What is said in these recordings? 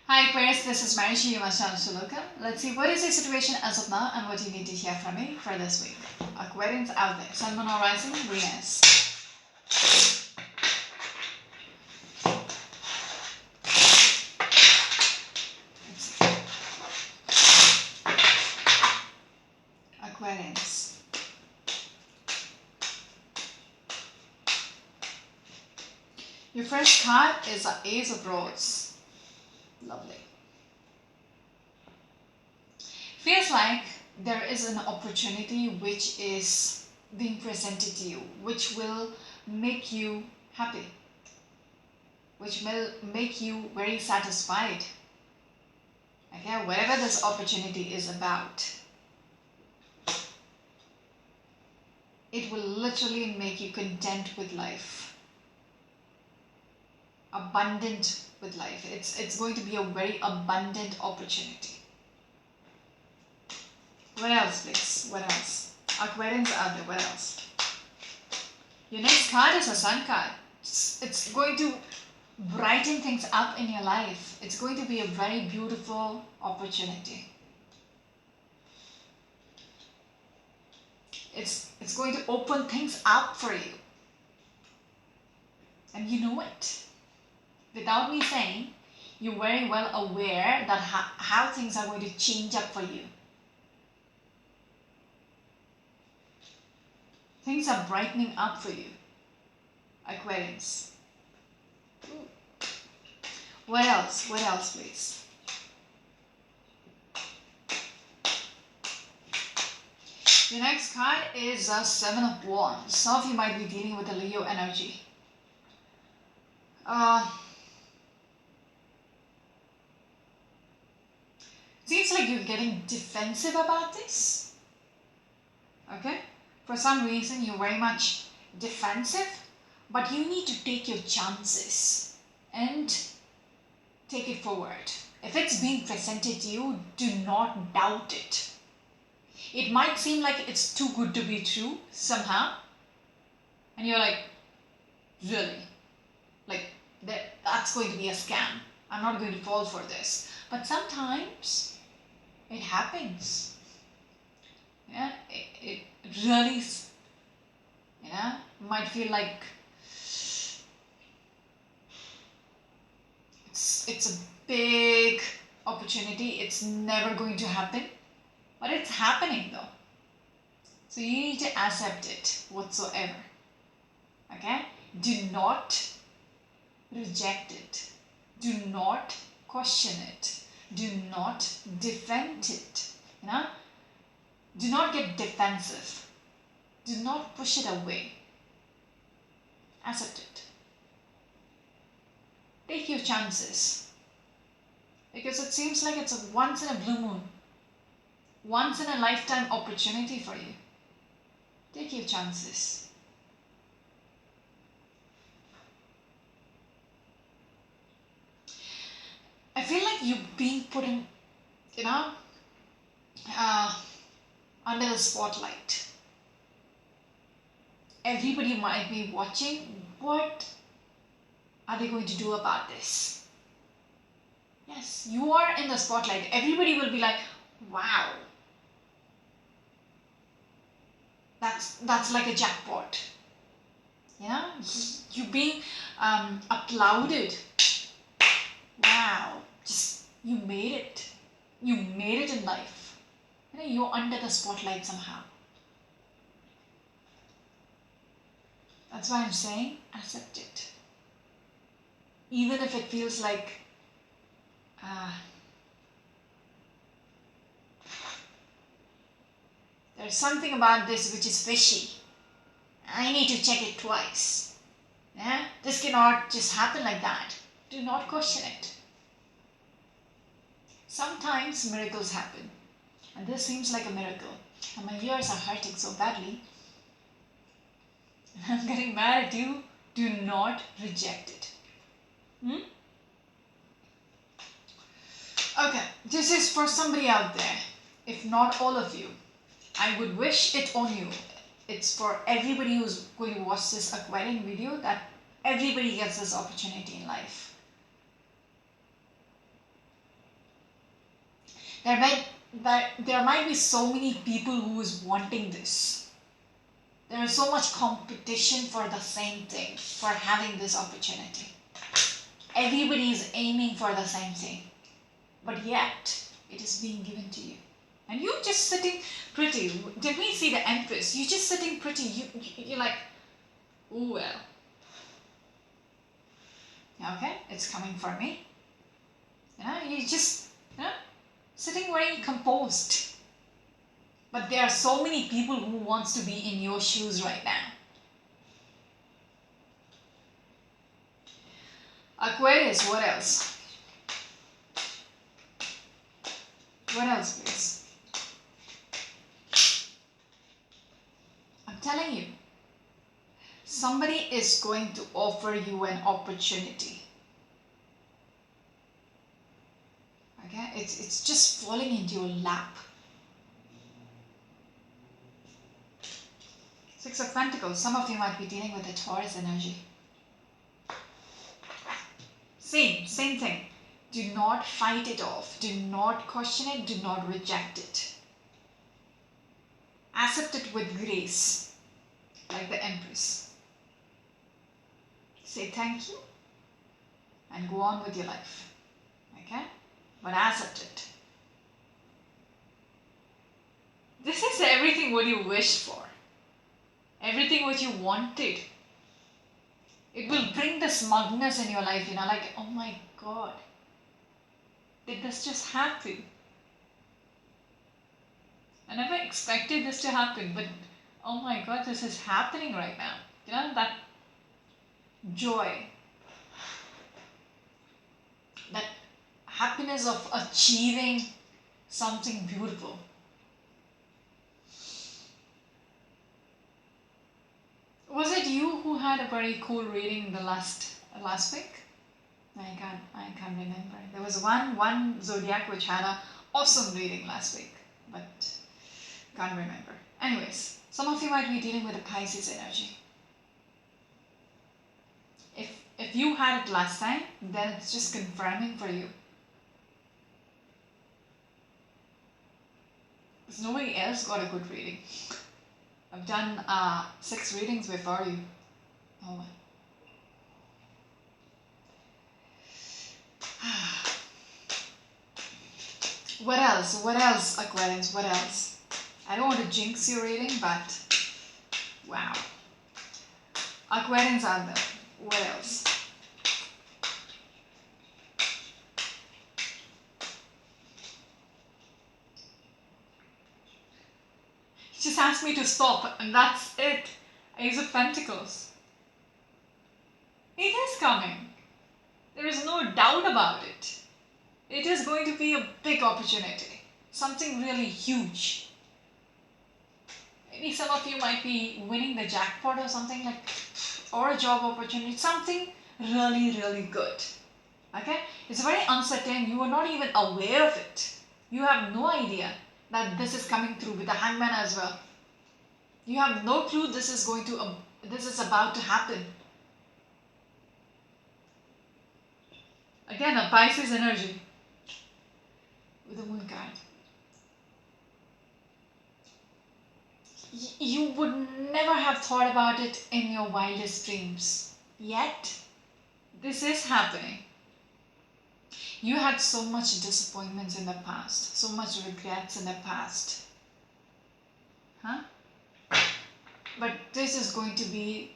Hi Aquarius, this is Marishi, you must channel Shaloka. Let's see what is the situation as of now and what you need to hear from me for this week. Aquarians out there, Sun, Moon, or Rising, Venus. Aquarians. Your first card is the Ace of Rods. Lovely. Feels like there is an opportunity which is being presented to you, which will make you happy, which will make you very satisfied. Okay, whatever this opportunity is about, it will literally make you content with life, abundant with life. It's going to be a very abundant opportunity. What else, please? What else? Aquarians out there, what else? Your next card is a Sun card. It's going to brighten things up in your life. It's going to be a very beautiful opportunity. It's going to open things up for you. And you know it. Without me saying, you're very well aware that how things are going to change up for you. Things are brightening up for you, Aquarians. What else? What else, please? The next card is a Seven of Wands. Some of you might be dealing with a Leo energy. Seems like you're getting defensive about this. Okay? For some reason, you're very much defensive, but you need to take your chances and take it forward. If it's being presented to you, do not doubt it. It might seem like it's too good to be true somehow, and you're like, really? Like, that's going to be a scam. I'm not going to fall for this. But sometimes it happens. Yeah, it really, might feel like it's a big opportunity. It's never going to happen, but it's happening though. So you need to accept it whatsoever. Okay? Do not reject it. Do not question it. Do not defend it. Do not get defensive. Do not push it away. Accept it. Take your chances. Because it seems like it's a once in a blue moon. Once in a lifetime opportunity for you. Take your chances. I feel like you're being put in, under the spotlight. Everybody might be watching. What are they going to do about this? Yes, you are in the spotlight. Everybody will be like, wow. That's like a jackpot. You're being applauded. Wow, you made it. You made it in life. You're under the spotlight somehow. That's why I'm saying accept it. Even if it feels like there's something about this which is fishy. I need to check it twice. This cannot just happen like that. Do not question it. Sometimes miracles happen. And this seems like a miracle. And my ears are hurting so badly. And I'm getting mad at you. Do not reject it. Okay, this is for somebody out there. If not all of you. I would wish it on you. It's for everybody who's going to watch this Aquarian video, that everybody gets this opportunity in life. there might be so many people who is wanting this. There is so much competition for the same thing, for having this opportunity. Everybody is aiming for the same thing, but yet it is being given to you. And you just sitting pretty. Did we see the Empress? You just sitting pretty. You're like, oh well. Okay, it's coming for me. You just, sitting very composed. But there are so many people who wants to be in your shoes right now. Aquarius, what else? What else, please? I'm telling you, somebody is going to offer you an opportunity. Okay, it's just falling into your lap. Six of Pentacles. Some of you might be dealing with a Taurus energy. Same thing. Do not fight it off. Do not question it. Do not reject it. Accept it with grace, like the Empress. Say thank you and go on with your life. Okay? But accept it. This is everything what you wished for. Everything what you wanted. It will bring the smugness in your life, like, oh my God, did this just happen? I never expected this to happen, but oh my God, this is happening right now. That joy, that happiness of achieving something beautiful. Was it you who had a very cool reading the last week? I can't remember. There was one zodiac which had an awesome reading last week, but can't remember. Anyways, some of you might be dealing with a Pisces energy. If you had it last time, then it's just confirming for you. Because nobody else got a good reading. I've done 6 readings before you. Oh well. What else? What else, Aquarians? What else? I don't want to jinx your reading, but wow. Aquarians out there. What else? He just asked me to stop, and that's it. Ace of Pentacles. It is coming. There is no doubt about it. It is going to be a big opportunity. Something really huge. Maybe some of you might be winning the jackpot or something or a job opportunity. Something really, really good. Okay? It's very uncertain. You are not even aware of it. You have no idea that this is coming through with the Hangman as well. You have no clue this is about to happen. Again, a Pisces energy with the Moon card. You would never have thought about it in your wildest dreams. Yet, this is happening. You had so much disappointments in the past, so much regrets in the past. But this is going to be,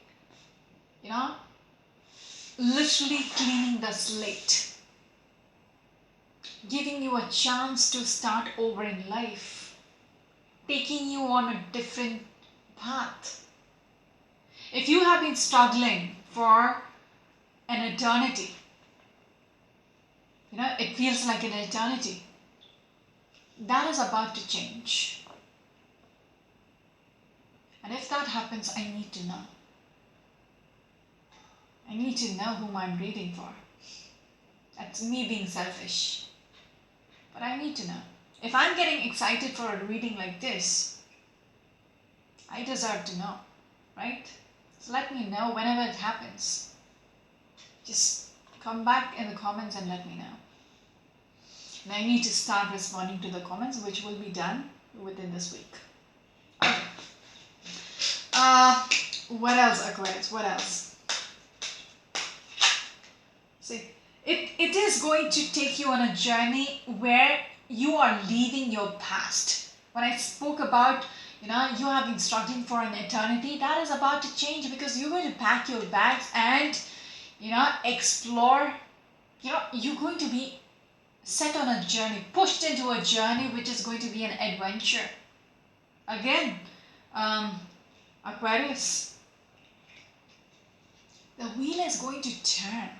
literally cleaning the slate. Giving you a chance to start over in life. Taking you on a different path. If you have been struggling for an eternity, it feels like an eternity, that is about to change. And if that happens, I need to know. I need to know whom I'm reading for. That's me being selfish. But I need to know. If I'm getting excited for a reading like this, I deserve to know, right? So let me know whenever it happens. Just come back in the comments and let me know. And I need to start responding to the comments, which will be done within this week. Okay. What else, Aquarius? What else? See, it is going to take you on a journey where you are leaving your past. When I spoke about, you have been struggling for an eternity, that is about to change, because you're going to pack your bags and, explore. You're going to be set on a journey, pushed into a journey which is going to be an adventure. Again, Aquarius, the wheel is going to turn.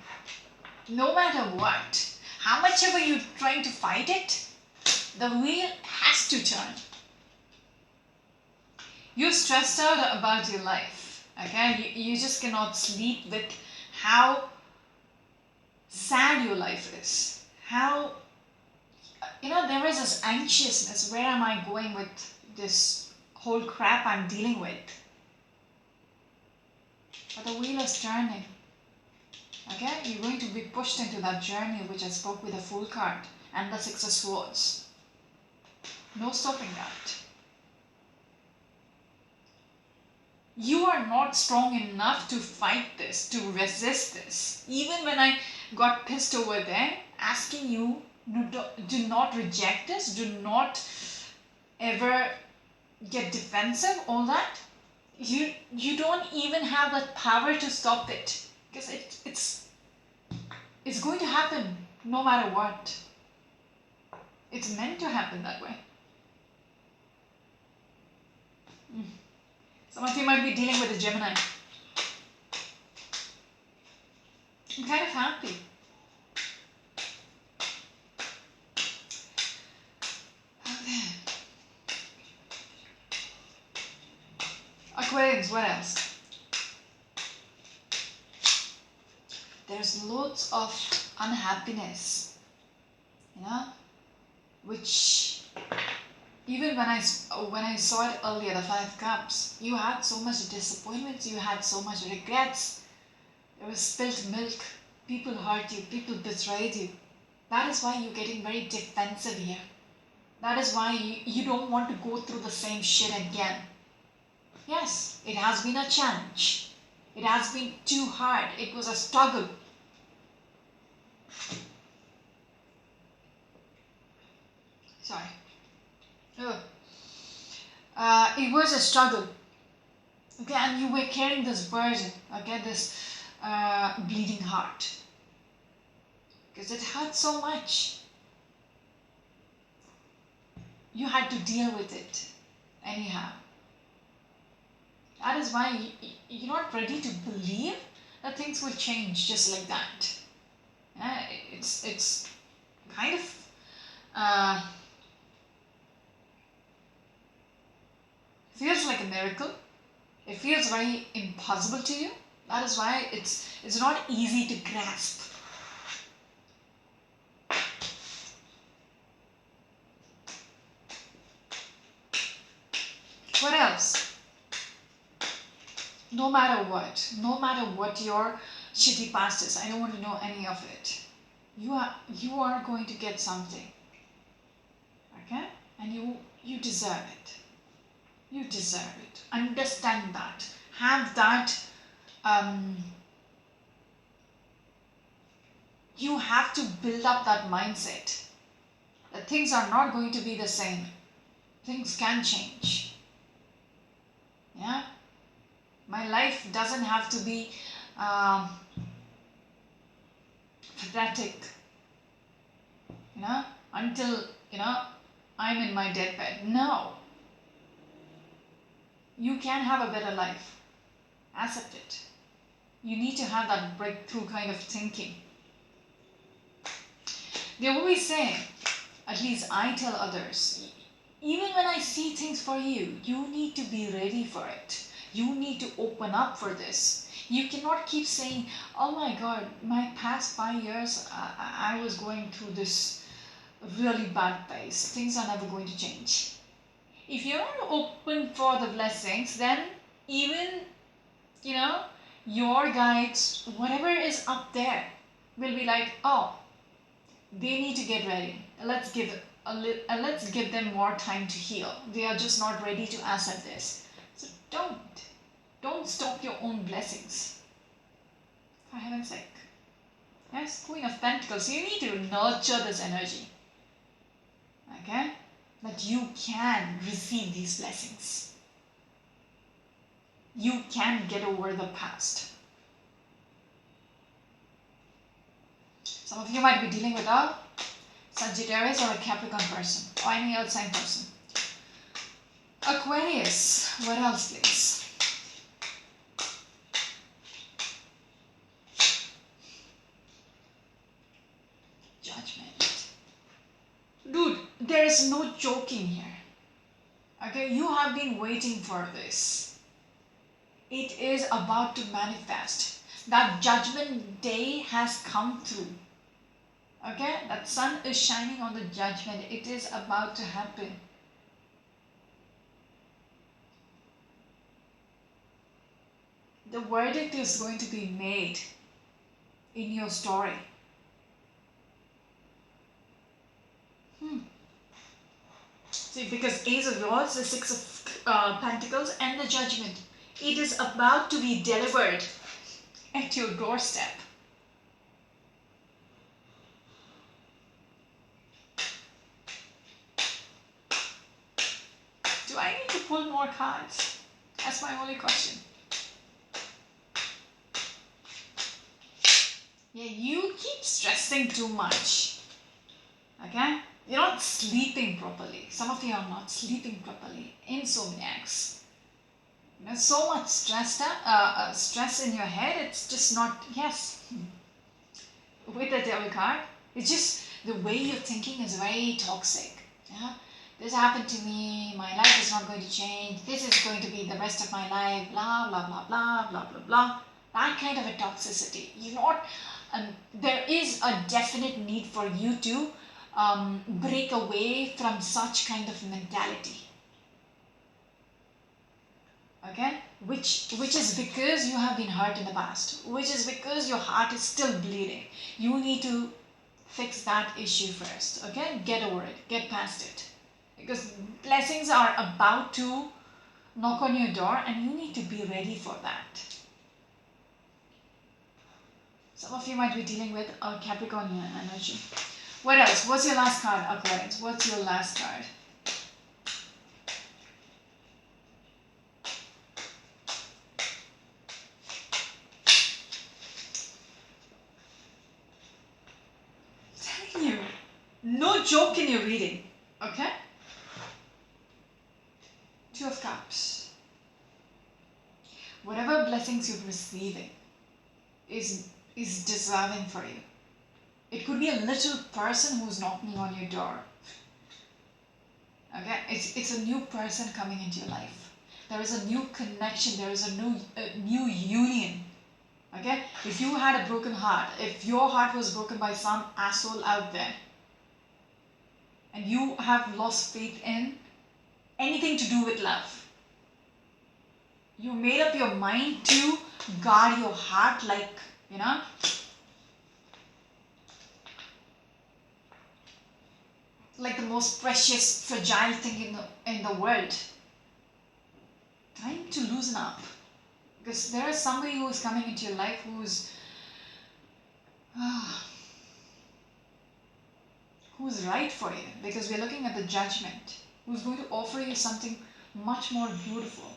No matter what, how much ever you're trying to fight it, the wheel has to turn. You're stressed out about your life, okay? You just cannot sleep with how sad your life is. How, there is this anxiousness. Where am I going with this whole crap I'm dealing with? But the wheel is turning. Okay, you're going to be pushed into that journey which I spoke with the Fool card and the Six of Swords. No stopping that. You are not strong enough to fight this, to resist this. Even when I got pissed over there, asking you, do not reject this, do not ever get defensive, all that. You don't even have that power to stop it, because it's going to happen no matter what. It's meant to happen that way. Some of you might be dealing with a Gemini. I'm kind of happy. Okay. Aquarius, what else? There's loads of unhappiness, which even when I saw it earlier, the Five Cups, you had so much disappointments, you had so much regrets. There was spilt milk, people hurt you, people betrayed you. That is why you're getting very defensive here. That is why you don't want to go through the same shit again. Yes, it has been a challenge. It has been too hard. It was a struggle. Sorry. It was a struggle. Okay, and you were carrying this burden, okay, this bleeding heart. Because it hurt so much. You had to deal with it anyhow. That is why you're not ready to believe that things will change just like that. Yeah, it's kind of feels like a miracle. It feels very impossible to you. That is why it's not easy to grasp. What else? No matter what your shitty past is, I don't want to know any of it. You are going to get something. Okay? And you deserve it. You deserve it. Understand that. Have that. You have to build up that mindset that things are not going to be the same. Things can change. Yeah? My life doesn't have to be pathetic, until, I'm in my deathbed. No. You can have a better life. Accept it. You need to have that breakthrough kind of thinking. They always say, at least I tell others, even when I see things for you, you need to be ready for it. You need to open up for this. You cannot keep saying, oh my God, my past 5 years, I was going through this really bad phase. Things are never going to change. If you're not open for the blessings, then even, your guides, whatever is up there, will be like, oh, They need to get ready. Let's give them more time to heal. They are just not ready to accept this. So don't stop your own blessings. For heaven's sake. Yes, Queen of Pentacles. You need to nurture this energy. Okay? That you can receive these blessings. You can get over the past. Some of you might be dealing with a Sagittarius or a Capricorn person or any earth sign person. Aquarius, what else please? Judgment. Dude, there is no joking here. Okay, you have been waiting for this. It is about to manifest. That judgment day has come through. Okay, that sun is shining on the judgment. It is about to happen. The verdict is going to be made in your story. See, because Ace of Swords, the Six of Pentacles, and the Judgment. It is about to be delivered at your doorstep. Do I need to pull more cards? That's my only question. Yeah, you keep stressing too much. Okay? You're not sleeping properly. Some of you are not sleeping properly. Insomniacs. There's so much stress in your head. It's just not, yes. With the devil card, it's just the way you're thinking is very toxic. Yeah? This happened to me, my life is not going to change, this is going to be the rest of my life, blah, blah, blah, blah, blah, blah, blah. That kind of a toxicity. You're not, there is a definite need for you to break away from such kind of mentality. Okay? Which is because you have been hurt in the past. Which is because your heart is still bleeding. You need to fix that issue first. Okay? Get over it. Get past it. Because blessings are about to knock on your door and you need to be ready for that. Some of you might be dealing with a Capricornian energy. What else? What's your last card, Aquarius? What's your last card? I'm telling you, no joke in your reading. Okay? Two of Cups. Whatever blessings you're receiving is deserving for you. It could be a little person who's knocking on your door. Okay? It's a new person coming into your life. There is a new connection. There is a new union. Okay? If you had a broken heart, if your heart was broken by some asshole out there, and you have lost faith in anything to do with love, you made up your mind to guard your heart like, you know, like the most precious, fragile thing in the world. Time to loosen up. Because there is somebody who is coming into your life who's right for you. Because we're looking at the Judgment. Who's going to offer you something much more beautiful,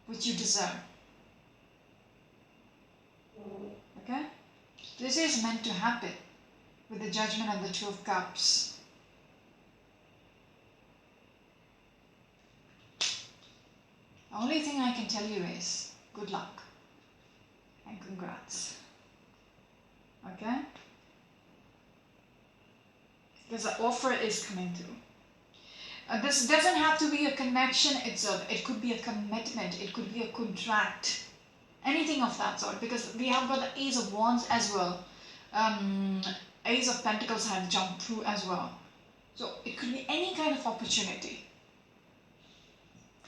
which you deserve. Okay? This is meant to happen with the Judgment and the Two of Cups. The only thing I can tell you is good luck and congrats. Okay? Because the offer is coming through. This doesn't have to be a connection itself. It could be a commitment. It could be a contract. Anything of that sort. Because we have got the Ace of Wands as well. Ace of Pentacles have jumped through as well. So it could be any kind of opportunity.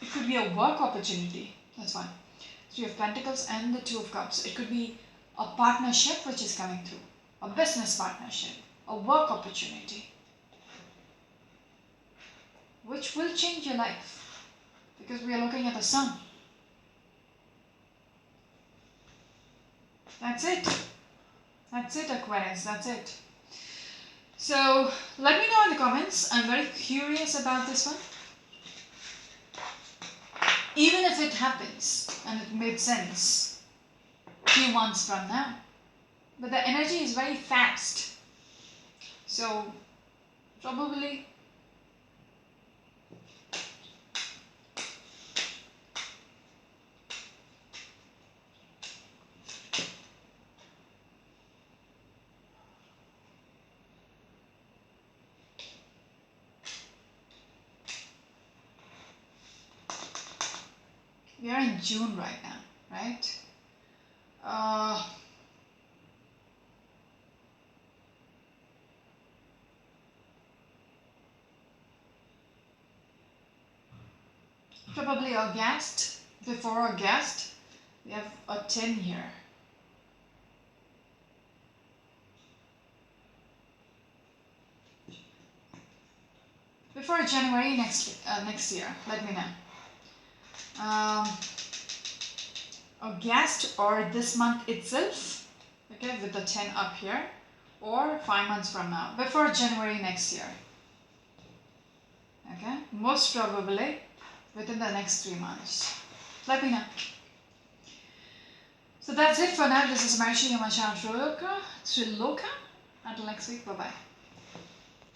It could be a work opportunity. That's fine. Three of Pentacles and the Two of Cups. It could be a partnership which is coming through. A business partnership. a work opportunity, which will change your life because we are looking at the sun. That's it. That's it, Aquarius. That's it. So let me know in the comments. I'm very curious about this one. Even if it happens and it made sense a few months from now. But the energy is very fast. So probably we are in June right now, right? Probably August. Before August, we have a 10 here. Before January next year, let me know. August or this month itself, okay, with the 10 up here, or 5 months from now, before January next year. Okay, most probably within the next 3 months. Let me know. So that's it for now. This is Marshi on my channel Triloka. Until next week, bye bye.